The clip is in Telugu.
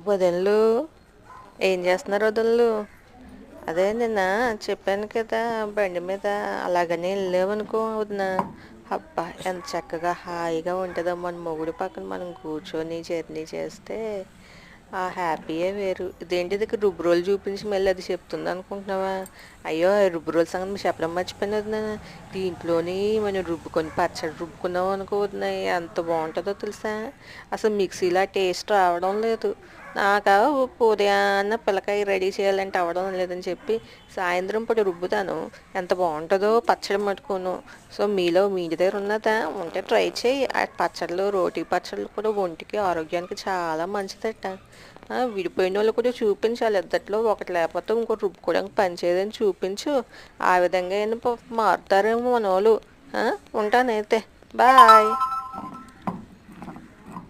వదినలు ఏం చేస్తున్నారు వదినలు? అదే నిన్న చెప్పాను కదా, బండి మీద అలాగనే వెళ్ళామనుకో వదిన. అబ్బా ఎంత చక్కగా హాయిగా ఉంటుందో మన మొగుడు పక్కన మనం కూర్చొని జర్నీ చేస్తే ఆ హ్యాపీయే వేరు. ఇదేంటి ఇది రుబ్బు రోలు చూపించి మళ్ళీ అది చెప్తుంది అనుకుంటున్నావా? అయ్యో రుబ్బు రోలు సంగతి మీరు చెప్పడం మర్చిపోయిన వదిన. దీంట్లోని మనం రుబ్బుకొని పచ్చడి రుబ్బుకున్నాం అనుకో వదిన, ఎంత బాగుంటుందో తెలుసా. అసలు మిక్సీలో టేస్ట్ రావడం లేదు. నాకా ఉదయాన్న పిల్లకాయ రెడీ చేయాలంటే అవ్వడం లేదని చెప్పి సాయంత్రం పూట రుబ్బుతాను. ఎంత బాగుంటుందో పచ్చడి మట్టుకోను. సో మీలో మీ ఇంటి దగ్గర ఉన్నదా ఉంటే ట్రై చేయి. ఆ పచ్చళ్ళు, రోటి పచ్చళ్ళు కూడా ఒంటికి ఆరోగ్యానికి చాలా మంచిదట. విడిపోయిన వాళ్ళు కూడా చూపించాలి, ఇద్దట్లో ఒకటి లేకపోతే ఇంకోటి రుబ్బుకోవడానికి పనిచేయదని చూపించు. ఆ విధంగా అయినా మారుతారేమో మన వాళ్ళు. ఉంటానైతే. బాయ్.